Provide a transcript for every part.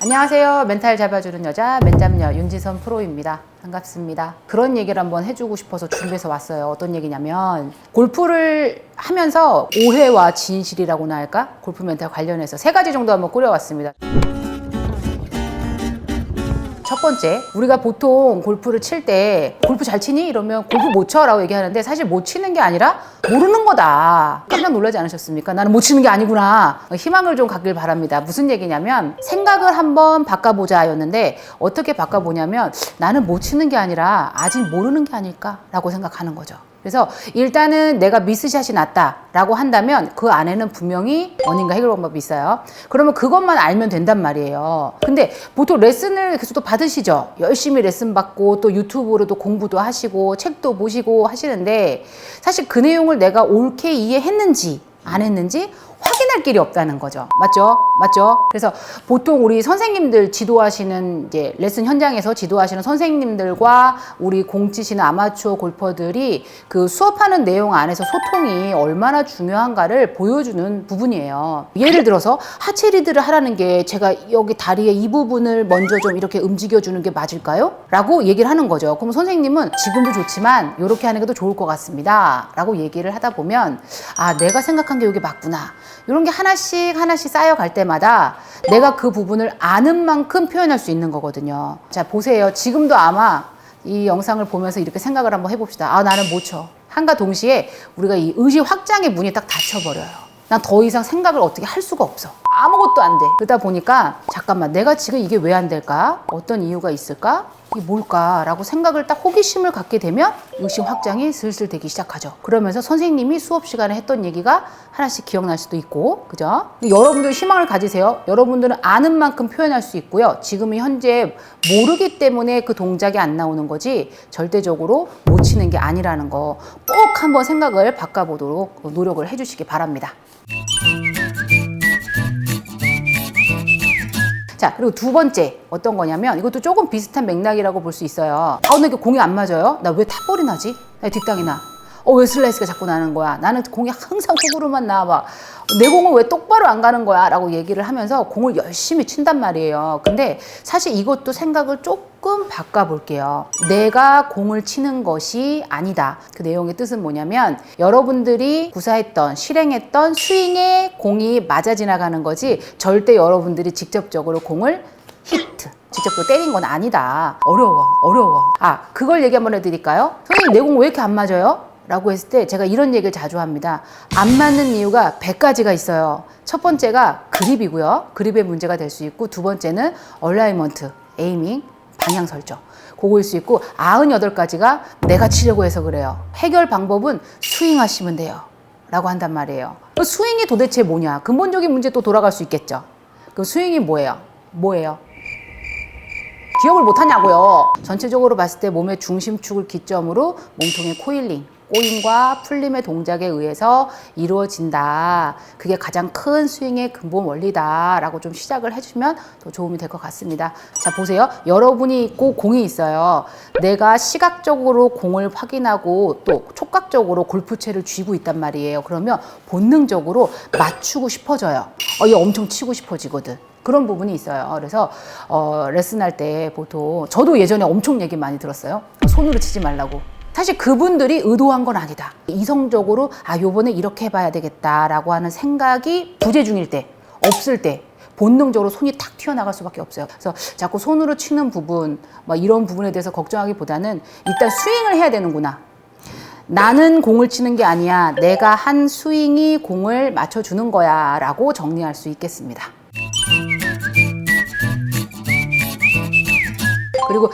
안녕하세요. 멘탈 잡아주는 여자 맨잡녀 윤지선 프로입니다. 반갑습니다. 그런 얘기를 한번 해주고 싶어서 준비해서 왔어요. 어떤 얘기냐면 골프를 하면서 오해와 진실이라고나 할까? 골프 멘탈 관련해서 3가지 정도 한번 꾸려왔습니다. 첫 번째, 우리가 보통 골프를 칠 때 골프 잘 치니? 이러면 골프 못 쳐? 라고 얘기하는데 사실 못 치는 게 아니라 모르는 거다. 깜짝 놀라지 않으셨습니까? 나는 못 치는 게 아니구나. 희망을 좀 갖길 바랍니다. 무슨 얘기냐면 생각을 한번 바꿔보자 였는데 어떻게 바꿔보냐면 나는 못 치는 게 아니라 아직 모르는 게 아닐까라고 생각하는 거죠. 그래서 일단은 내가 미스샷이 났다라고 한다면 그 안에는 분명히 원인과 해결 방법이 있어요. 그러면 그것만 알면 된단 말이에요. 근데 보통 레슨을 계속 또 받으시죠. 열심히 레슨 받고 또 유튜브로도 공부도 하시고 책도 보시고 하시는데 사실 그 내용을 내가 옳게 이해했는지 안 했는지 확인할 길이 없다는 거죠. 맞죠? 맞죠? 그래서 보통 우리 선생님들 지도하시는 이제 레슨 현장에서 지도하시는 선생님들과 우리 공 치시는 아마추어 골퍼들이 그 수업하는 내용 안에서 소통이 얼마나 중요한가를 보여주는 부분이에요. 예를 들어서 하체 리드를 하라는 게 제가 여기 다리의 이 부분을 먼저 좀 이렇게 움직여주는 게 맞을까요? 라고 얘기를 하는 거죠. 그럼 선생님은 지금도 좋지만 이렇게 하는 게 더 좋을 것 같습니다. 라고 얘기를 하다 보면 아, 내가 생각한 게 이게 맞구나. 이런 게 하나씩 쌓여갈 때마다 내가 그 부분을 아는 만큼 표현할 수 있는 거거든요. 자, 보세요. 지금도 아마 이 영상을 보면서 이렇게 생각을 한번 해봅시다. 아, 나는 못 쳐. 한과 동시에 우리가 이 의지 확장의 문이 딱 닫혀버려요. 난 더 이상 생각을 어떻게 할 수가 없어. 아무것도 안 돼. 그러다 보니까 잠깐만 내가 지금 이게 왜 안 될까? 어떤 이유가 있을까? 이게 뭘까? 라고 생각을 딱 호기심을 갖게 되면 의식 확장이 슬슬 되기 시작하죠. 그러면서 선생님이 수업 시간에 했던 얘기가 하나씩 기억날 수도 있고, 그죠? 여러분들 희망을 가지세요. 여러분들은 아는 만큼 표현할 수 있고요. 지금 현재 모르기 때문에 그 동작이 안 나오는 거지 절대적으로 못 치는 게 아니라는 거 꼭 한번 생각을 바꿔보도록 노력을 해주시기 바랍니다. 자, 그리고 두 번째 어떤 거냐면 이것도 조금 비슷한 맥락이라고 볼 수 있어요. 아, 오늘 공이 안 맞아요? 나 왜 탑볼이 나지? 나 뒷땅이 나. 왜 슬라이스가 자꾸 나는 거야? 나는 공이 항상 속으로만 나와. 내 공은 왜 똑바로 안 가는 거야? 라고 얘기를 하면서 공을 열심히 친단 말이에요. 근데 사실 이것도 생각을 조금 바꿔볼게요. 내가 공을 치는 것이 아니다. 그 내용의 뜻은 뭐냐면 여러분들이 구사했던, 실행했던 스윙에 공이 맞아 지나가는 거지 절대 여러분들이 직접적으로 공을 히트, 직접적으로 때린 건 아니다. 어려워. 아, 그걸 얘기 한번 해드릴까요? 선생님, 내 공 왜 이렇게 안 맞아요? 라고 했을 때 제가 이런 얘기를 자주 합니다. 안 맞는 이유가 100가지가 있어요. 첫 번째가 그립이고요. 그립의 문제가 될 수 있고, 두 번째는 얼라이먼트, 에이밍, 방향 설정. 그거일 수 있고, 98가지가 내가 치려고 해서 그래요. 해결 방법은 스윙하시면 돼요. 라고 한단 말이에요. 스윙이 도대체 뭐냐? 근본적인 문제 또 돌아갈 수 있겠죠. 그 스윙이 뭐예요? 기억을 못하냐고요. 전체적으로 봤을 때 몸의 중심축을 기점으로 몸통의 코일링, 꼬임과 풀림의 동작에 의해서 이루어진다. 그게 가장 큰 스윙의 근본 원리다 라고 좀 시작을 해주면 더 도움이 될 것 같습니다. 자, 보세요. 여러분이 있고 공이 있어요. 내가 시각적으로 공을 확인하고 또 촉각적으로 골프채를 쥐고 있단 말이에요. 그러면 본능적으로 맞추고 싶어져요. 이거 엄청 치고 싶어지거든. 그런 부분이 있어요. 그래서 레슨할 때 보통 저도 예전에 엄청 얘기 많이 들었어요. 손으로 치지 말라고. 사실 그분들이 의도한 건 아니다. 이성적으로 요번에 이렇게 해봐야 되겠다라고 하는 생각이 부재 중일 때, 없을 때 본능적으로 손이 탁 튀어나갈 수밖에 없어요. 그래서 자꾸 손으로 치는 부분, 이런 부분에 대해서 걱정하기보다는 일단 스윙을 해야 되는구나. 나는 공을 치는 게 아니야. 내가 한 스윙이 공을 맞춰주는 거야 라고 정리할 수 있겠습니다. 그리고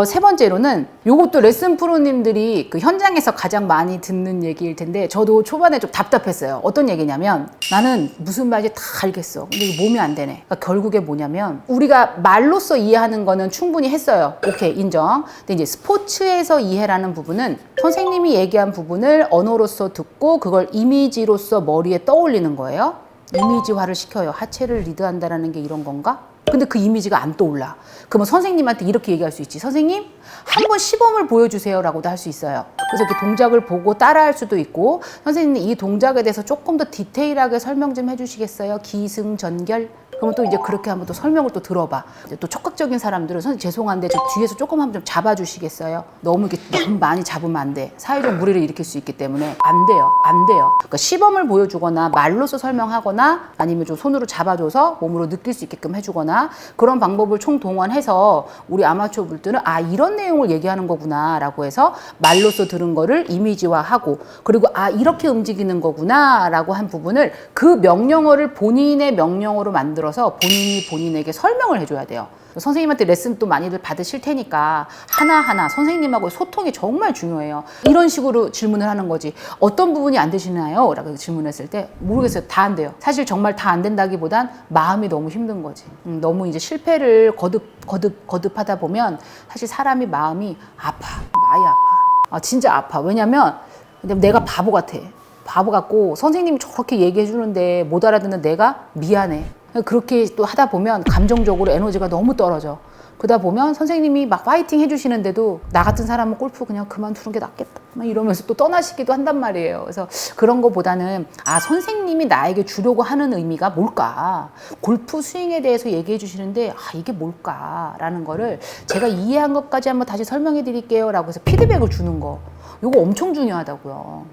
세 번째로는 요것도 레슨 프로님들이 그 현장에서 가장 많이 듣는 얘기일 텐데 저도 초반에 좀 답답했어요. 어떤 얘기냐면 나는 무슨 말인지 다 알겠어. 근데 이게 몸이 안 되네. 그러니까 결국에 뭐냐면 우리가 말로써 이해하는 거는 충분히 했어요. 오케이, 인정. 근데 이제 스포츠에서 이해라는 부분은 선생님이 얘기한 부분을 언어로서 듣고 그걸 이미지로서 머리에 떠올리는 거예요. 이미지화를 시켜요. 하체를 리드한다라는 게 이런 건가? 근데 그 이미지가 안 떠올라. 그러면 선생님한테 이렇게 얘기할 수 있지. 선생님, 한번 시범을 보여주세요 라고도 할 수 있어요. 그래서 이렇게 동작을 보고 따라할 수도 있고, 선생님 이 동작에 대해서 조금 더 디테일하게 설명 좀 해주시겠어요? 기승전결 그러면 또 이제 그렇게 한번 또 설명을 또 들어봐. 이제 또 촉각적인 사람들은 선생님 죄송한데 저 뒤에서 조금 한번 좀 잡아주시겠어요? 너무 이렇게 너무 많이 잡으면 안 돼. 사회적 무리를 일으킬 수 있기 때문에 안 돼요. 안 돼요. 그러니까 시범을 보여주거나 말로써 설명하거나 아니면 좀 손으로 잡아줘서 몸으로 느낄 수 있게끔 해주거나 그런 방법을 총동원해서 우리 아마추어 분들은 아 이런 내용을 얘기하는 거구나 라고 해서 말로써 들은 거를 이미지화하고 그리고 아 이렇게 움직이는 거구나 라고 한 부분을 그 명령어를 본인의 명령어로 만들어서 본인이 본인에게 설명을 해줘야 돼요. 선생님한테 레슨 또 많이들 받으실 테니까 하나하나 선생님하고의 소통이 정말 중요해요. 이런 식으로 질문을 하는 거지. 어떤 부분이 안 되시나요? 라고 질문했을 때 모르겠어요. 다 안 돼요. 사실 정말 다 안 된다기보단 마음이 너무 힘든 거지. 너무 이제 실패를 거듭하다 보면 사실 사람이 마음이 아파. 많이 아파. 진짜 아파. 왜냐면 내가 바보 같아. 바보 같고 선생님이 저렇게 얘기해 주는데 못 알아듣는 내가 미안해. 그렇게 또 하다 보면 감정적으로 에너지가 너무 떨어져. 그러다 보면 선생님이 막 파이팅 해주시는데도 나 같은 사람은 골프 그냥 그만두는 게 낫겠다. 막 이러면서 또 떠나시기도 한단 말이에요. 그래서 그런 거보다는 아 선생님이 나에게 주려고 하는 의미가 뭘까? 골프 스윙에 대해서 얘기해 주시는데 아 이게 뭘까라는 거를 제가 이해한 것까지 한번 다시 설명해 드릴게요. 라고 해서 피드백을 주는 거. 이거 엄청 중요하다고요.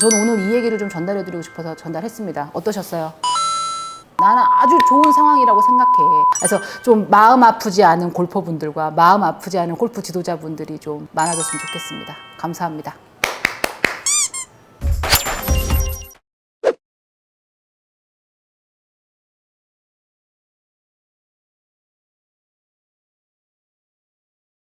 저는 오늘 이 얘기를 좀 전달해드리고 싶어서 전달했습니다. 어떠셨어요? 나는 아주 좋은 상황이라고 생각해. 그래서 좀 마음 아프지 않은 골퍼분들과 마음 아프지 않은 골프 지도자분들이 좀 많아졌으면 좋겠습니다. 감사합니다.